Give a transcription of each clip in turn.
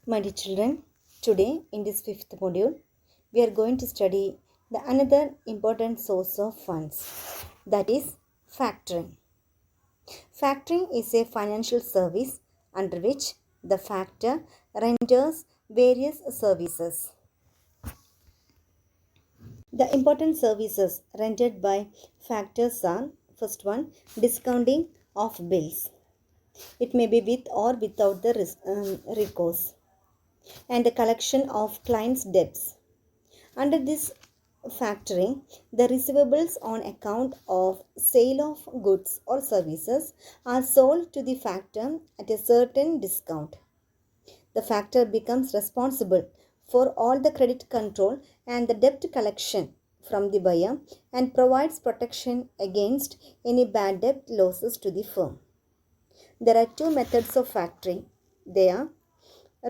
My dear children, today in this fifth module, we are going to study the another important source of funds, that is factoring. Factoring is a financial service under which the factor renders various services. The important services rendered by factors are: first one, discounting of bills. It may be with or without the recourse, and the collection of clients' debts. Under this factoring, the receivables on account of sale of goods or services are sold to the factor at a certain discount. The factor becomes responsible for all the credit control and the debt collection from the buyer and provides protection against any bad debt losses to the firm. There are two methods of factoring. They are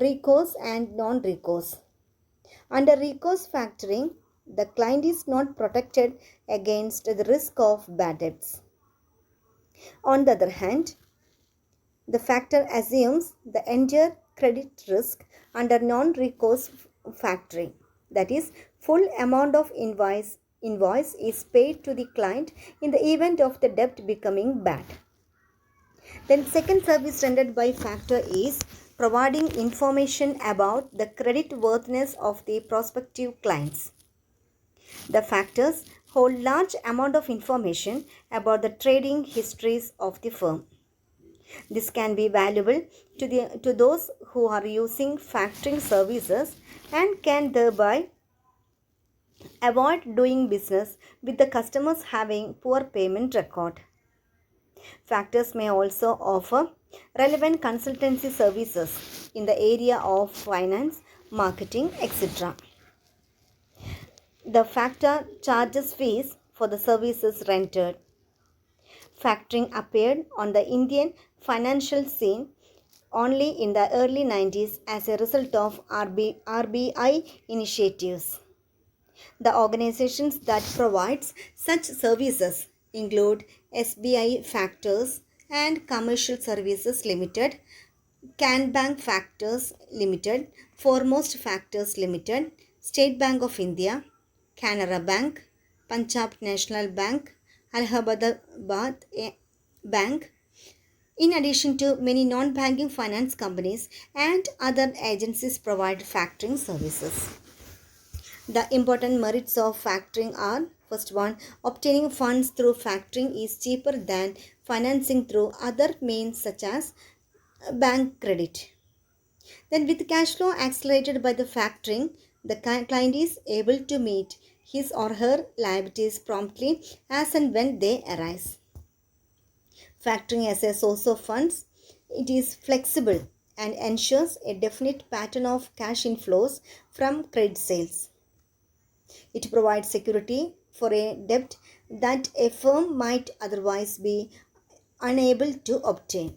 recourse and non-recourse. Under recourse factoring, the client is not protected against the risk of bad debts. On the other hand, the factor assumes the entire credit risk under non-recourse factoring. That is, full amount of invoice is paid to the client in the event of the debt becoming bad. Then second service rendered by factor is providing information about the credit worthiness of the prospective clients. The factors hold large amount of information about the trading histories of the firm. This can be valuable to those who are using factoring services and can thereby avoid doing business with the customers having poor payment record. Factors may also offer relevant consultancy services in the area of finance, marketing, etc. The factor charges fees for the services rendered. Factoring appeared on the Indian financial scene only in the early 90s as a result of RBI initiatives. The organizations that provides such services include SBI Factors and Commercial Services Limited, CanBank Factors Limited, Foremost Factors Limited, State Bank of India, Canara Bank, Punjab National Bank, Allahabad Bank, in addition to many non-banking finance companies and other agencies provide factoring services. The important merits of factoring are: first one, obtaining funds through factoring is cheaper than financing through other means such as bank credit. Then with cash flow accelerated by the factoring, the client is able to meet his or her liabilities promptly as and when they arise. Factoring as a source of funds, it is flexible and ensures a definite pattern of cash inflows from credit sales. It provides security for a debt that a firm might otherwise be unable to obtain.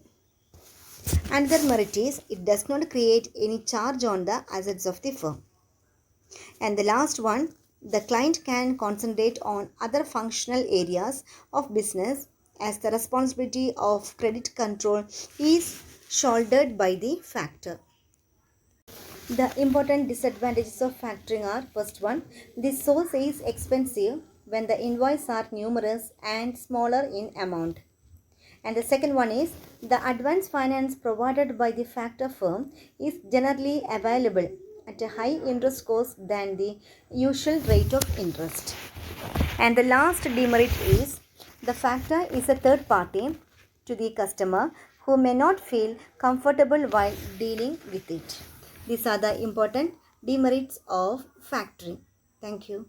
Another merit is it does not create any charge on the assets of the firm. And the last one, the client can concentrate on other functional areas of business as the responsibility of credit control is shouldered by the factor. The important disadvantages of factoring are: first one, the source is expensive when the invoices are numerous and smaller in amount. And the second one is the advance finance provided by the factor firm is generally available at a high interest cost than the usual rate of interest. And the last demerit is the factor is a third party to the customer who may not feel comfortable while dealing with it. These are the important demerits of factoring. Thank you.